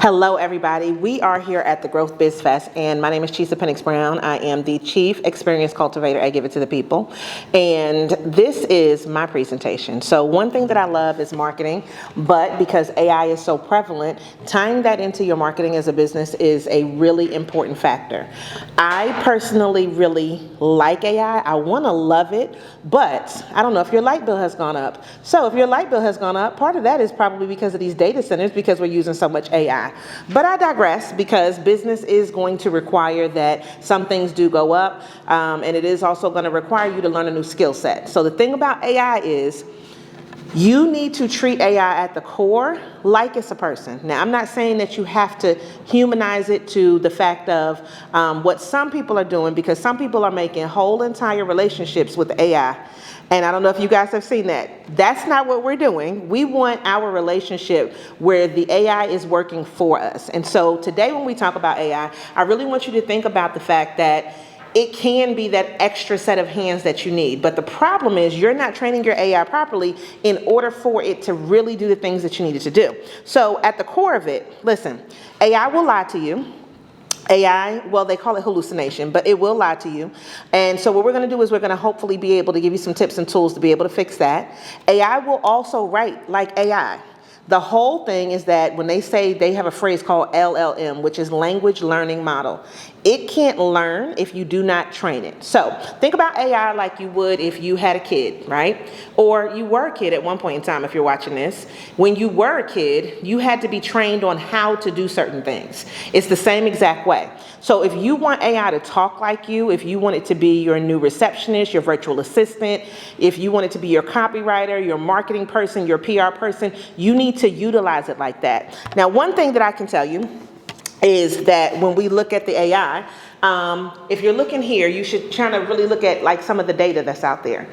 Hello, everybody. We are here at the Growth Biz Fest, and my name is Chisa Pennix-Brown. I am the Chief Experience Cultivator at Give It to the People, and this is my presentation. So one thing that I love is marketing, but because AI is so prevalent, tying that into your marketing as a business is a really important factor. I personally really like AI. I want to love it, but I don't know if your light bill has gone up. So if your light bill has gone up, part of that is probably because of these data centers, because we're using so much AI. But I digress, because business is going to require that some things do go up, and it is also going to require you to learn a new skill set. So the thing about AI is you need to treat AI at the core like it's a person. Now, I'm not saying that you have to humanize it to the fact of what some people are doing, because some people are making whole entire relationships with AI. And I don't know if you guys have seen that. That's not what we're doing. We want our relationship where the AI is working for us. And so today when we talk about AI, I really want you to think about the fact that it can be that extra set of hands that you need. But the problem is you're not training your AI properly in order for it to really do the things that you need it to do. So at the core of it, listen, AI will lie to you. AI, well, they call it hallucination, but it will lie to you. And so what we're going to do is we're going to hopefully be able to give you some tips and tools to be able to fix that. AI will also write like AI. The whole thing is that when they say, they have a phrase called LLM, which is language learning model. It can't learn if you do not train it. So think about AI like you would if you had a kid, right? Or you were a kid at one point in time if you're watching this. When you were a kid, you had to be trained on how to do certain things. It's the same exact way. So if you want AI to talk like you, if you want it to be your new receptionist, your virtual assistant, if you want it to be your copywriter, your marketing person, your PR person, you need to utilize it like that. Now, one thing that I can tell you is that when we look at the AI, if you're looking here, you should try to really look at like some of the data that's out there.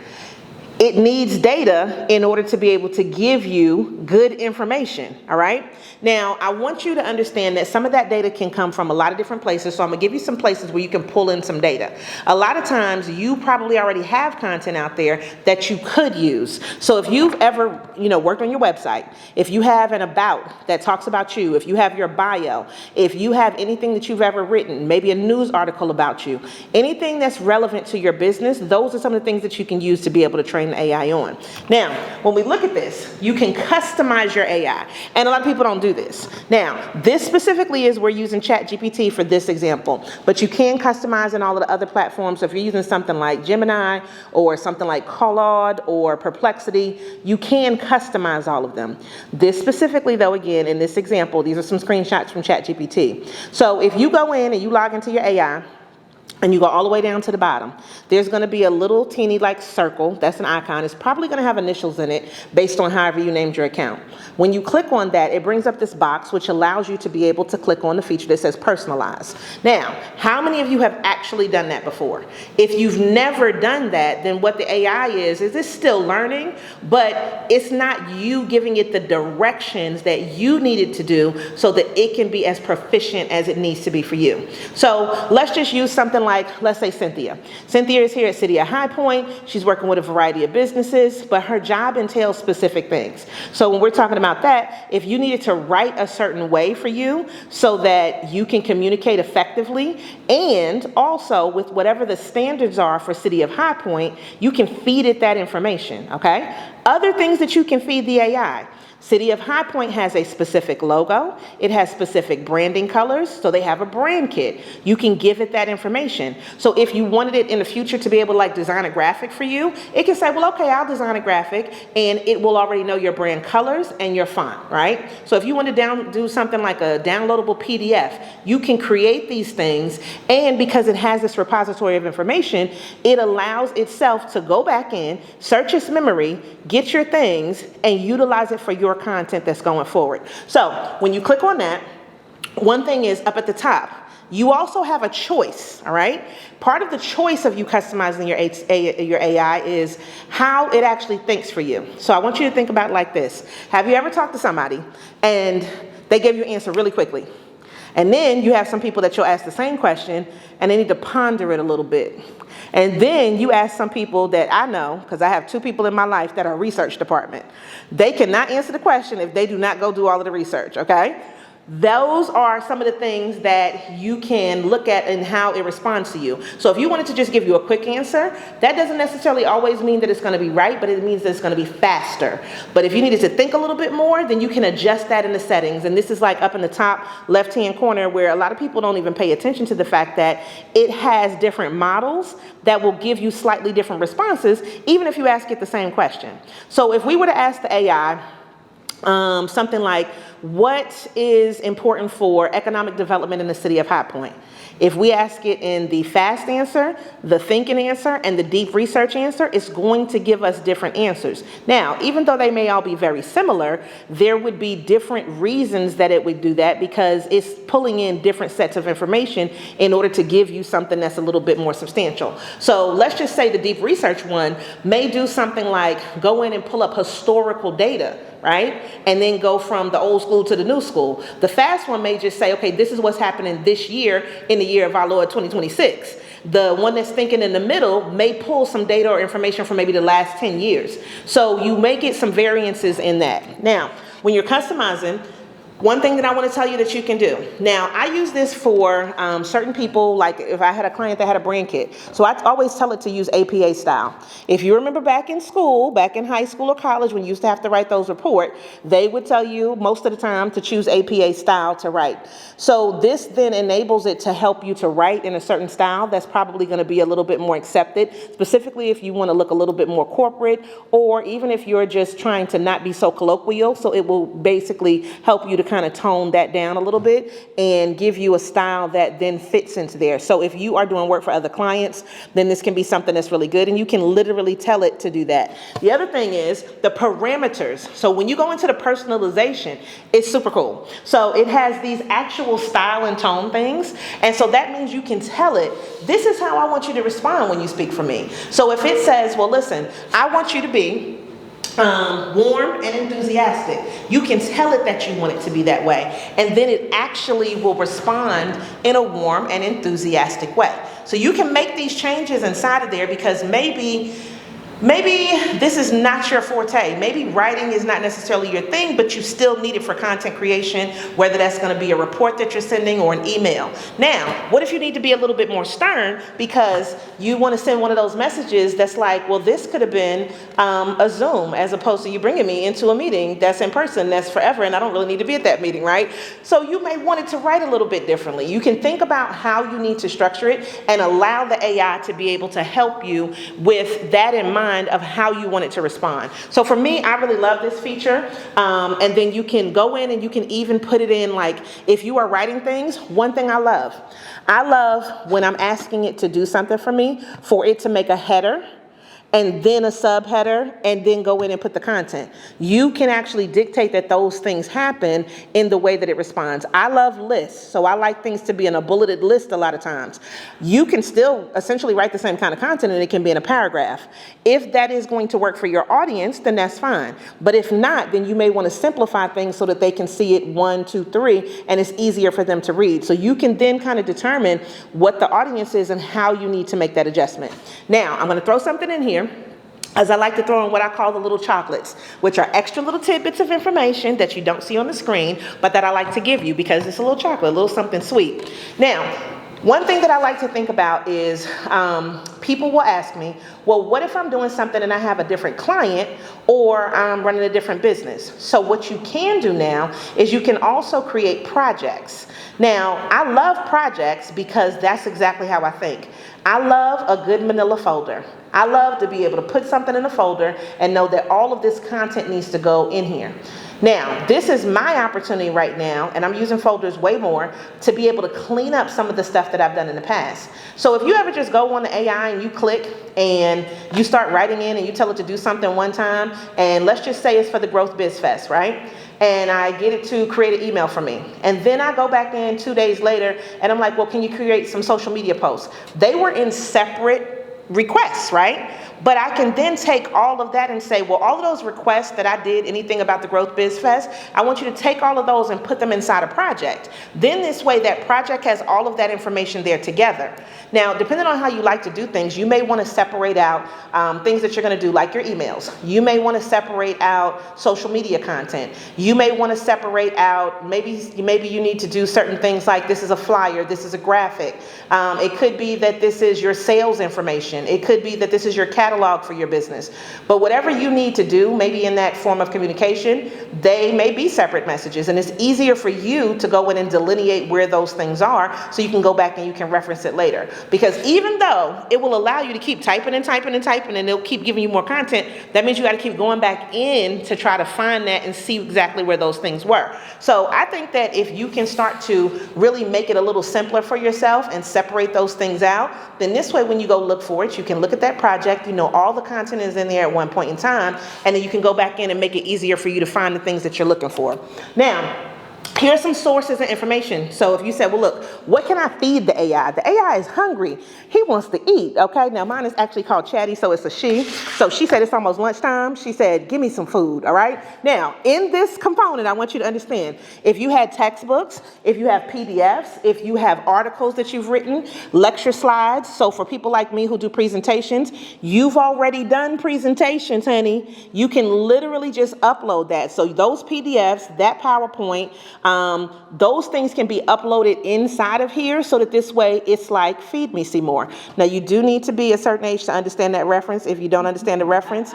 It needs data in order to be able to give you good information, all right? Now, I want you to understand that some of that data can come from a lot of different places, so I'm gonna give you some places where you can pull in some data. A lot of times, you probably already have content out there that you could use. So if you've ever, worked on your website, if you have an about that talks about you, if you have your bio, if you have anything that you've ever written, maybe a news article about you, anything that's relevant to your business, those are some of the things that you can use to be able to train AI on. Now, when we look at this, you can customize your AI, and a lot of people don't do this. Now, this specifically is we're using ChatGPT for this example, but you can customize in all of the other platforms. So if you're using something like Gemini or something like Claude or Perplexity, you can customize all of them. This specifically, though, again, in this example, these are some screenshots from ChatGPT. So if you go in and you log into your AI, and you go all the way down to the bottom, there's gonna be a little teeny like circle, that's an icon. It's probably gonna have initials in it based on however you named your account. When you click on that, it brings up this box which allows you to be able to click on the feature that says personalize. Now, how many of you have actually done that before? If you've never done that, then what the AI is it's still learning, but it's not you giving it the directions that you need it to do so that it can be as proficient as it needs to be for you. So let's just use something like, let's say Cynthia. Cynthia is here at City of High Point. She's working with a variety of businesses, but her job entails specific things. So when we're talking about that, if you needed to write a certain way for you so that you can communicate effectively, and also with whatever the standards are for City of High Point, you can feed it that information, okay? Other things that you can feed the AI. City of High Point has a specific logo. It has specific branding colors, so they have a brand kit. You can give it that information. So if you wanted it in the future to be able to like design a graphic for you, it can say, well, okay, I'll design a graphic, and it will already know your brand colors and your font, right? So if you want to do something like a downloadable PDF, you can create these things, and because it has this repository of information, it allows itself to go back in, search its memory, get your things, and utilize it for your content that's going forward. So when you click on that, one thing is up at the top, you also have a choice, all right? Part of the choice of you customizing your AI is how it actually thinks for you. So I want you to think about it like this. Have you ever talked to somebody and they gave you an answer really quickly? And then you have some people that you'll ask the same question and they need to ponder it a little bit. And then you ask some people that I know, because I have two people in my life that are research department. They cannot answer the question if they do not go do all of the research, okay? Those are some of the things that you can look at and how it responds to you. So if you wanted to just give you a quick answer, that doesn't necessarily always mean that it's going to be right, but it means that it's going to be faster. But if you needed to think a little bit more, then you can adjust that in the settings. And this is like up in the top left-hand corner where a lot of people don't even pay attention to the fact that it has different models that will give you slightly different responses, even if you ask it the same question. So if we were to ask the AI, something like, what is important for economic development in the city of High Point? If we ask it in the fast answer, the thinking answer, and the deep research answer, it's going to give us different answers. Now, even though they may all be very similar, there would be different reasons that it would do that because it's pulling in different sets of information in order to give you something that's a little bit more substantial. So let's just say the deep research one may do something like go in and pull up historical data, right? And then go from the old school to the new school. The fast one may just say, okay, this is what's happening this year in the year of our Lord 2026. The one that's thinking in the middle may pull some data or information from maybe the last 10 years. So you may get some variances in that. Now, when you're customizing, one thing that I want to tell you that you can do. Now, I use this for certain people, like if I had a client that had a brand kit. So I always tell it to use APA style. If you remember back in school, back in high school or college, when you used to have to write those reports, they would tell you most of the time to choose APA style to write. So this then enables it to help you to write in a certain style that's probably going to be a little bit more accepted, specifically if you want to look a little bit more corporate, or even if you're just trying to not be so colloquial. So it will basically help you to kind of tone that down a little bit and give you a style that then fits into there. So if you are doing work for other clients, then this can be something that's really good, and you can literally tell it to do that. The other thing is the parameters. So when you go into the personalization, it's super cool. So it has these actual style and tone things, and so that means you can tell it, this is how I want you to respond when you speak for me. So if it says, well, listen, I want you to be warm and enthusiastic, you can tell it that you want it to be that way, and then it actually will respond in a warm and enthusiastic way. So you can make these changes inside of there because maybe this is not your forte. Maybe writing is not necessarily your thing, but you still need it for content creation, whether that's going to be a report that you're sending or an email. Now, what if you need to be a little bit more stern because you want to send one of those messages that's like, well, this could have been a Zoom as opposed to you bringing me into a meeting that's in person, that's forever, and I don't really need to be at that meeting, right? So you may want it to write a little bit differently. You can think about how you need to structure it and allow the AI to be able to help you with that in mind of how you want it to respond. So for me, I really love this feature. And then you can go in and you can even put it in, like if you are writing things, one thing I love when I'm asking it to do something for me, for it to make a header and then a subheader, and then go in and put the content. You can actually dictate that those things happen in the way that it responds. I love lists, so I like things to be in a bulleted list a lot of times. You can still essentially write the same kind of content and it can be in a paragraph. If that is going to work for your audience, then that's fine. But if not, then you may want to simplify things so that they can see it 1, 2, 3, and it's easier for them to read. So you can then kind of determine what the audience is and how you need to make that adjustment. Now, I'm going to throw something in here, as I like to throw in what I call the little chocolates, which are extra little tidbits of information that you don't see on the screen, but that I like to give you because it's a little chocolate, a little something sweet. Now, one thing that I like to think about is people will ask me, well, what if I'm doing something and I have a different client or I'm running a different business? So what you can do now is you can also create projects. Now, I love projects because that's exactly how I think. I love a good manila folder. I love to be able to put something in a folder and know that all of this content needs to go in here. Now, this is my opportunity right now, and I'm using folders way more, to be able to clean up some of the stuff that I've done in the past. So if you ever just go on the AI and you click and you start writing in and you tell it to do something one time, and let's just say it's for the Growth Biz Fest, right? And I get it to create an email for me. And then I go back in 2 days later and I'm like, well, can you create some social media posts? They were in separate requests, right? But I can then take all of that and say, well, all of those requests that I did, anything about the Growth Biz Fest, I want you to take all of those and put them inside a project. Then this way that project has all of that information there together. Now, depending on how you like to do things, you may want to separate out things that you're going to do, like your emails. You may want to separate out social media content. You may want to separate out, maybe you need to do certain things like this is a flyer, this is a graphic. It could be that this is your sales information. It could be that this is your catalog for your business. But whatever you need to do, maybe in that form of communication, they may be separate messages. And it's easier for you to go in and delineate where those things are so you can go back and you can reference it later. Because even though it will allow you to keep typing and typing and typing and it'll keep giving you more content, that means you got to keep going back in to try to find that and see exactly where those things were. So I think that if you can start to really make it a little simpler for yourself and separate those things out, then this way when you go look for it, you can look at that project, you know all the content is in there at one point in time, and then you can go back in and make it easier for you to find the things that you're looking for. Now, here's some sources and information. So if you said, well, look, what can I feed the AI? The AI is hungry. He wants to eat, okay? Now, mine is actually called Chatty, so it's a she. So she said it's almost lunchtime. She said, give me some food, all right? Now, in this component, I want you to understand, if you had textbooks, if you have PDFs, if you have articles that you've written, lecture slides, so for people like me who do presentations, you've already done presentations, honey. You can literally just upload that. So those PDFs, that PowerPoint, those things can be uploaded inside of here so that this way it's like feed me Seymour. Now you do need to be a certain age to understand that reference. If you don't understand the reference,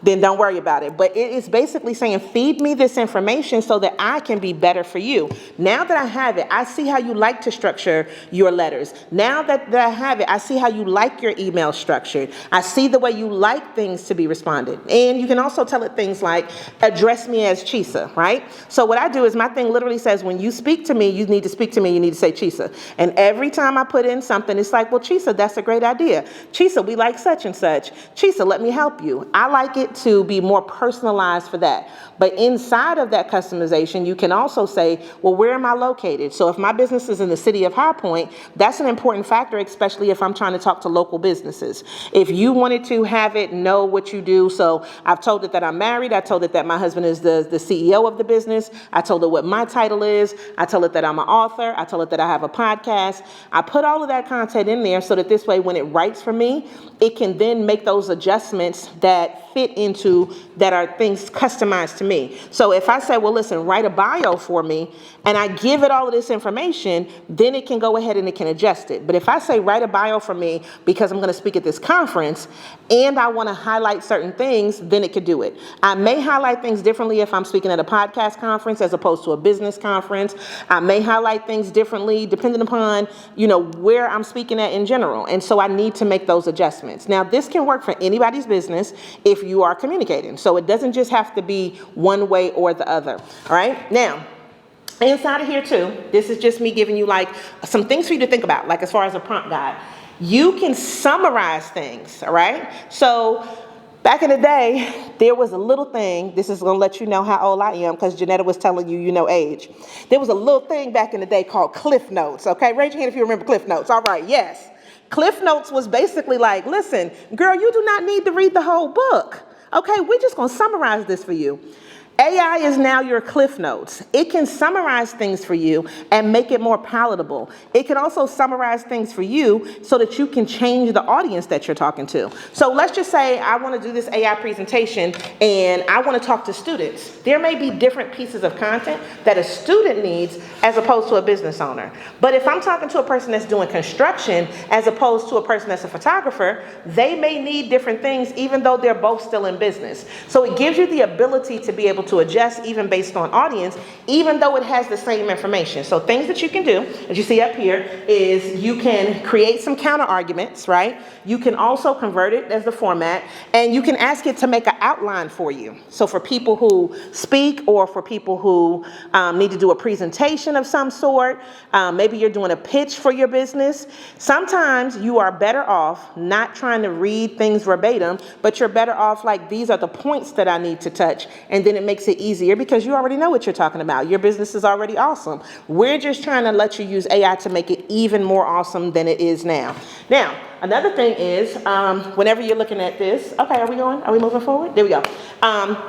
then don't worry about it. But it is basically saying, feed me this information so that I can be better for you. Now that I have it, I see how you like to structure your letters. Now that I have it, I see how you like your email structured. I see the way you like things to be responded. And you can also tell it things like, address me as Chisa, right? So what I do is my thing literally says, when you speak to me, you need to speak to me, you need to say Chisa. And every time I put in something, it's like, well, Chisa, that's a great idea. Chisa, we like such and such. Chisa, let me help you. I like it to be more personalized for that. But inside of that customization, you can also say, well, where am I located? So if my business is in the city of High Point, that's an important factor, especially if I'm trying to talk to local businesses. If you wanted to have it know what you do, so I've told it that I'm married, I told it that my husband is the CEO of the business, I told it what my title is, I told it that I'm an author, I told it that I have a podcast. I put all of that content in there so that this way when it writes for me, it can then make those adjustments that fit into, that are things customized to me. So if I say, well, listen, write a bio for me, and I give it all of this information, then it can go ahead and it can adjust it. But if I say, write a bio for me because I'm going to speak at this conference, and I want to highlight certain things, then it could do it. I may highlight things differently if I'm speaking at a podcast conference as opposed to a business conference. I may highlight things differently depending upon, where I'm speaking at in general. And so I need to make those adjustments. Now, this can work for anybody's business if you are communicating. So it doesn't just have to be one way or the other. All right. Now, inside of here too, this is just me giving you like some things for you to think about, like as far as a prompt guide. You can summarize things. All right. So back in the day, there was a little thing. This is going to let you know how old I am because Janetta was telling you, age. There was a little thing back in the day called Cliff Notes. Okay. Raise your hand if you remember Cliff Notes. All right. Yes. Cliff Notes was basically like, listen, girl, you do not need to read the whole book. Okay, we're just going to summarize this for you. AI is now your Cliff Notes. It can summarize things for you and make it more palatable. It can also summarize things for you so that you can change the audience that you're talking to. So let's just say I want to do this AI presentation and I want to talk to students. There may be different pieces of content that a student needs as opposed to a business owner. But if I'm talking to a person that's doing construction as opposed to a person that's a photographer, they may need different things even though they're both still in business. So it gives you the ability to be able to adjust even based on audience, even though it has the same information. So things that you can do, as you see up here, is you can create some counter arguments, right? You can also convert it as the format, and you can ask it to make an outline for you. So for people who speak or for people who need to do a presentation of some sort, maybe you're doing a pitch for your business. Sometimes you are better off not trying to read things verbatim, but you're better off like, these are the points that I need to touch, and then it makes makes it easier because you already know what you're talking about. Your business is already awesome. We're just trying to let you use AI to make it even more awesome than it is now. Now, another thing is, whenever you're looking at this, okay, are we moving forward? There we go.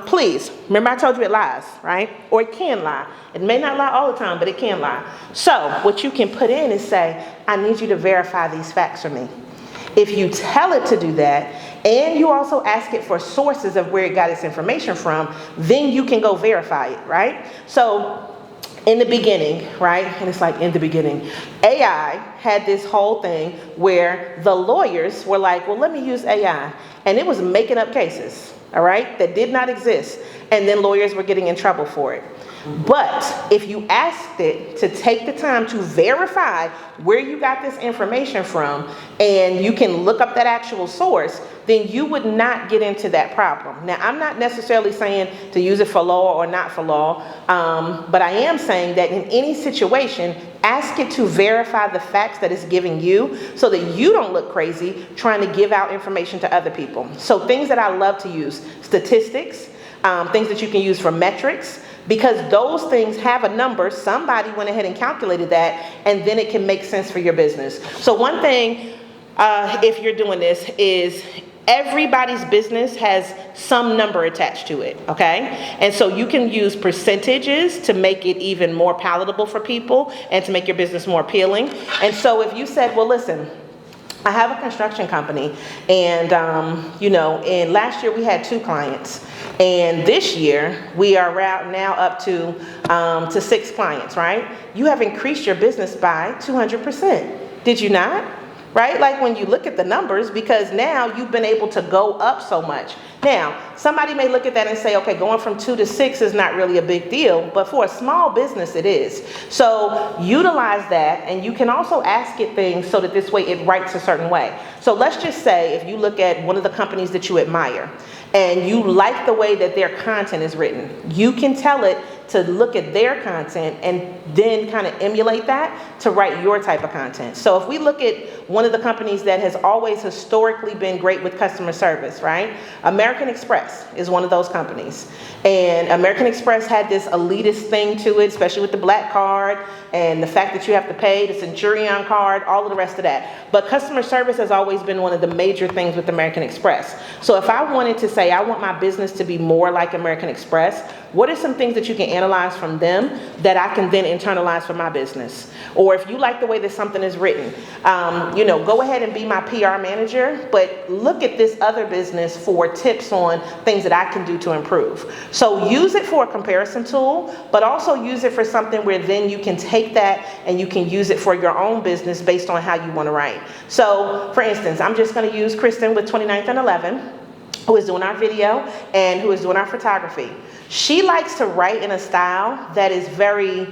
Please, remember I told you it lies, right? Or it can lie. It may not lie all the time, but it can lie. So what you can put in is say, I need you to verify these facts for me. If you tell it to do that, and you also ask it for sources of where it got its information from, then you can go verify it, right? So in the beginning, right, and it's like in the beginning, AI had this whole thing where the lawyers were like, well, let me use AI. And it was making up cases, all right, that did not exist. And then lawyers were getting in trouble for it. But if you asked it to take the time to verify where you got this information from, and you can look up that actual source, then you would not get into that problem. Now, I'm not necessarily saying to use it for law or not for law, but I am saying that in any situation, ask it to verify the facts that it's giving you so that you don't look crazy trying to give out information to other people. So things that I love to use, statistics, things that you can use for metrics, because those things have a number. Somebody went ahead and calculated that, and then it can make sense for your business. So one thing, if you're doing this, is everybody's business has some number attached to it, okay? And so you can use percentages to make it even more palatable for people and to make your business more appealing. And so if you said, well, listen, I have a construction company, and and last year we had 2 clients, and this year we are now up to 6 clients, right? You have increased your business by 200%. Did you not? Right? Like when you look at the numbers, because now you've been able to go up so much. Now, somebody may look at that and say, okay, going from 2 to 6 is not really a big deal, but for a small business it is. So utilize that, and you can also ask it things so that this way it writes a certain way. So let's just say if you look at one of the companies that you admire and you like the way that their content is written, you can tell it to look at their content and then kind of emulate that to write your type of content. So if we look at one of the companies that has always historically been great with customer service, right? American Express is one of those companies. And American Express had this elitist thing to it, especially with the black card and the fact that you have to pay the Centurion card, all of the rest of that. But customer service has always been one of the major things with American Express. So if I wanted to say, I want my business to be more like American Express, what are some things that you can analyze from them that I can then internalize for my business? Or if you like the way that something is written, go ahead and be my PR manager, but look at this other business for tips on things that I can do to improve. So use it for a comparison tool, but also use it for something where then you can take that and you can use it for your own business based on how you want to write. So for instance, I'm just going to use Kristen with 29th and 11, who is doing our video and who is doing our photography. She likes to write in a style that is very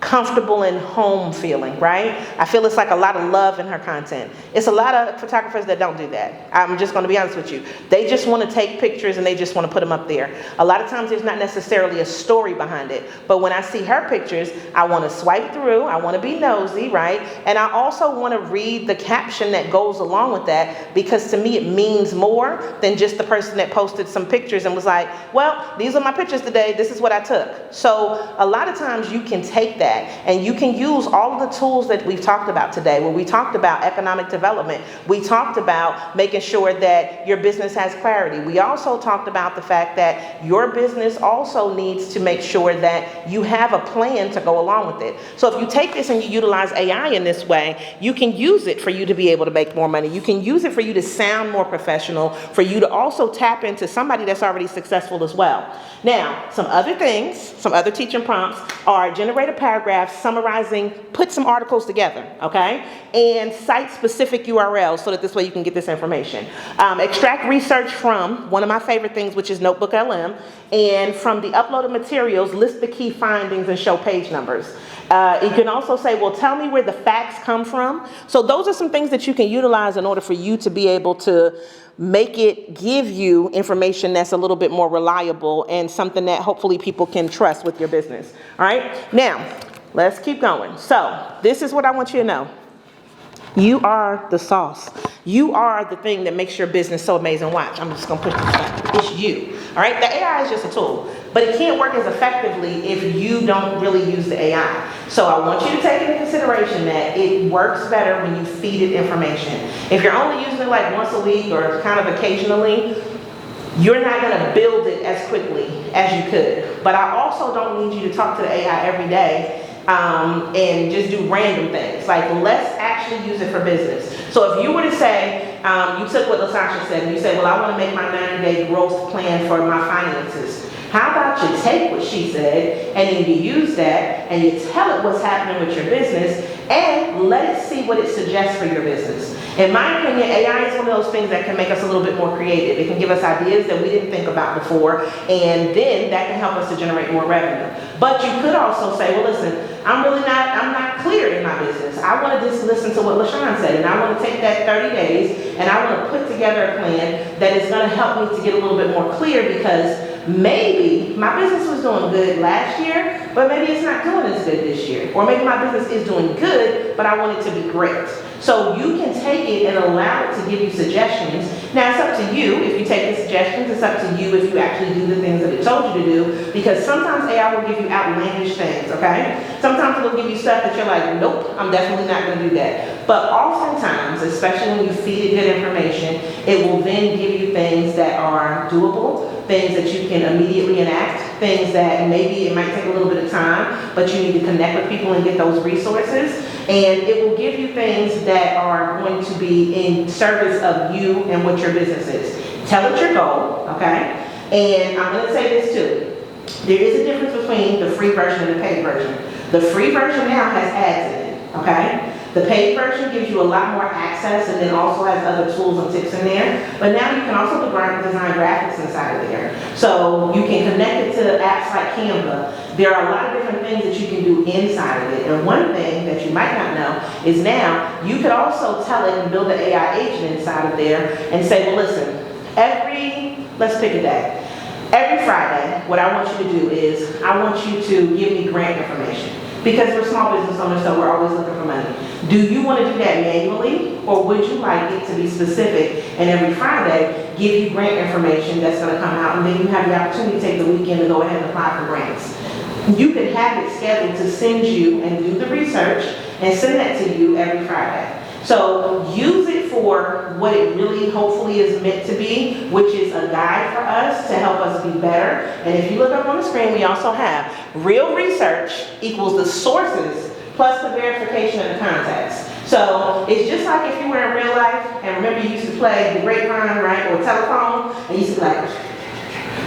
comfortable and home feeling, right? I feel it's like a lot of love in her content. It's a lot of photographers that don't do that. I'm just going to be honest with you. They just want to take pictures and they just want to put them up there. A lot of times there's not necessarily a story behind it. But when I see her pictures, I want to swipe through. I want to be nosy, right? And I also want to read the caption that goes along with that, because to me it means more than just the person that posted some pictures and was like, well, these are my pictures today. This is what I took. So a lot of times you can take that and you can use all of the tools that we've talked about today, where we talked about economic development. We talked about making sure that your business has clarity. We also talked about the fact that your business also needs to make sure that you have a plan to go along with it. So if you take this and you utilize AI in this way, you can use it for you to be able to make more money. You can use it for you to sound more professional, for you to also tap into somebody that's already successful as well. Now, some other things, some other teaching prompts are generate a paragraph summarizing, put some articles together, okay? And cite specific URLs so that this way you can get this information. Extract research from one of my favorite things, which is Notebook LM, and from the uploaded materials, list the key findings and show page numbers. You can also say, well, tell me where the facts come from. So those are some things that you can utilize in order for you to be able to make it give you information that's a little bit more reliable and something that hopefully people can trust with your business. All right, now let's keep going. So this is what I want you to know. You are the sauce. You are the thing that makes your business so amazing. Watch, I'm just gonna push this back. It's you, all right? The AI is just a tool, but it can't work as effectively if you don't really use the AI. So I want you to take into consideration that it works better when you feed it information. If you're only using it like once a week or kind of occasionally, you're not going to build it as quickly as you could. But I also don't need you to talk to the AI every day and just do random things. Like, let's actually use it for business. So if you were to say, you took what LaSasha said and you said, well, I want to make my 90-day growth plan for my finances. How about you take what she said and then you use that and you tell it what's happening with your business and let it see what it suggests for your business. In my opinion, AI is one of those things that can make us a little bit more creative. It can give us ideas that we didn't think about before, and then that can help us to generate more revenue. But you could also say, well, listen, I'm not clear in my business. I want to just listen to what LaShawn said, and I want to take that 30 days and I want to put together a plan that is going to help me to get a little bit more clear, because maybe my business was doing good last year, but maybe it's not doing as good this year. Or maybe my business is doing good, but I want it to be great. So you can take it and allow it to give you suggestions. Now it's up to you if you take the suggestions. It's up to you if you actually do the things that it told you to do, because sometimes AI will give you outlandish things, okay? Sometimes it'll give you stuff that you're like, nope, I'm definitely not going to do that. But oftentimes, especially when you feed it good information, it will then give you things that are doable, things that you can immediately enact, things that maybe it might take a little bit of time, but you need to connect with people and get those resources. And it will give you things that are going to be in service of you and what your business is. Tell it your goal, okay? And I'm going to say this too. There is a difference between the free version and the paid version. The free version now has ads in it, okay? The paid version gives you a lot more access and then also has other tools and tips in there. But now you can also design graphics inside of there. So you can connect it to apps like Canva. There are a lot of different things that you can do inside of it. And one thing that you might not know is now you could also tell it and build an AI agent inside of there and say, well, listen, let's pick a day. Every Friday, what I want you to do is I want you to give me grant information. Because we're small business owners, so we're always looking for money. Do you want to do that manually, or would you like it to be specific and every Friday give you grant information that's going to come out, and then you have the opportunity to take the weekend to go ahead and apply for grants? You can have it scheduled to send you and do the research and send that to you every Friday. So use it for what it really hopefully is meant to be, which is a guide for us to help us be better. And if you look up on the screen, we also have real research equals the sources plus the verification of the contacts. So it's just like if you were in real life, and remember you used to play the grapevine, right, or telephone, and you used to be like,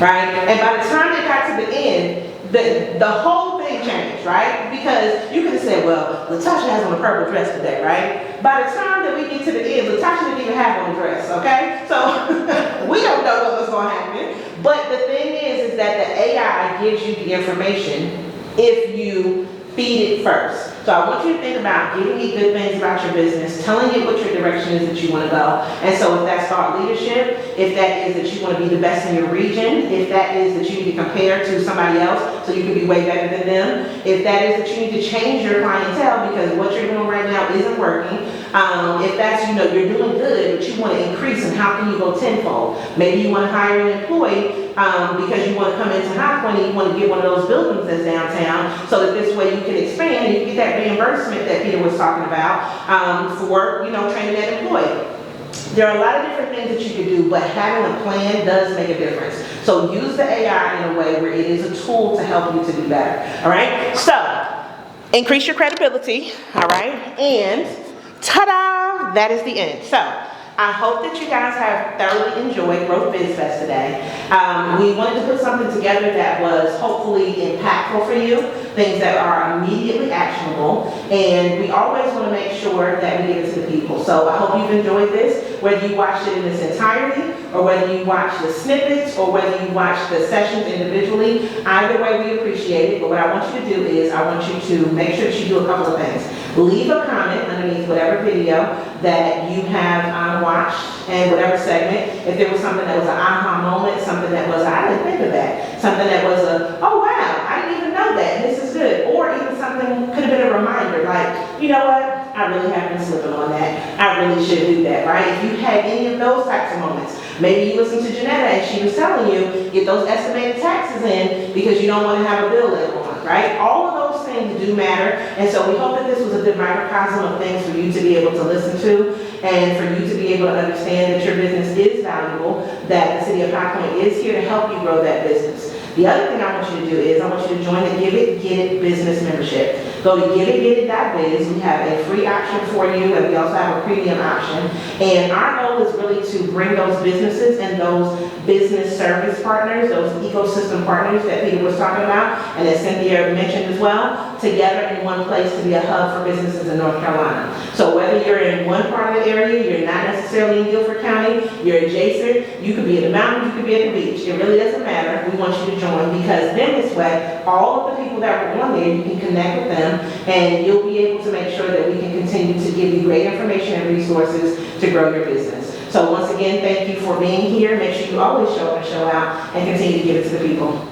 right? And by the time they got to the end, the whole thing changed, right? Because you could have said, well, Latasha has on a purple dress today, right? By the time that we get to the end, Latasha didn't even have on a dress, okay? So we don't know what was going to happen. But the thing is that the AI gives you the information if you feed it first. So I want you to think about giving it good things about your business, telling it what your direction is that you want to go. And so if that's thought leadership, if that is that you want to be the best in your region, if that is that you need to compare to somebody else so you can be way better than them, if that is that you need to change your clientele because what you're doing right now isn't working, if that's, you're doing good, but you want to increase, and how can you go tenfold? Maybe you want to hire an employee because you want to come into High Point and you want to get one of those buildings that's downtown so that this way you can expand and you get that reimbursement that Peter was talking about for, training that employee. There are a lot of different things that you can do, but having a plan does make a difference. So use the AI in a way where it is a tool to help you to do better. All right? So, increase your credibility. All right? And ta-da! That is the end. So, I hope that you guys have thoroughly enjoyed Growth Biz Fest today. We wanted to put something together that was hopefully impactful for you, things that are immediately actionable, and we always want to make sure that we give it to the people. So I hope you've enjoyed this, whether you watched it in its entirety, or whether you watched the snippets, or whether you watched the sessions individually. Either way, we appreciate it, but what I want you to do is I want you to make sure that you do a couple of things. Leave a comment underneath whatever video that you have watched and whatever segment. If there was something that was an aha moment, something that was, I didn't think of that, something that was oh wow, I didn't didn't even know that, and this is good. Or even something could have been a reminder, like, you know what, I really have been slipping on that. I really should do that, right? If you had any of those types of moments, maybe you listened to Janetta and she was telling you, get those estimated taxes in because you don't want to have a bill later on, right? All of those things do matter, and so we hope that this was a good microcosm of things for you to be able to listen to and for you to be able to understand that your business is valuable, that the City of High Point is here to help you grow that business. The other thing I want you to do is I want you to join the Give It, Get It business membership. Go to giveitgetit.biz. We have a free option for you, and we also have a premium option. And our goal is really to bring those businesses and those business service partners, those ecosystem partners that Peter was talking about, and that Cynthia mentioned as well, together in one place to be a hub for businesses in North Carolina. So whether you're in one part of the area, you're not necessarily in Guilford County, you're adjacent, you could be in the mountains, you could be at the beach. It really doesn't matter. We want you to join, because then this way, all of the people that were on there, you can connect with them, and you'll be able to make sure that we can continue to give you great information and resources to grow your business. So once again, thank you for being here. Make sure you always show up and show out and continue to give it to the people.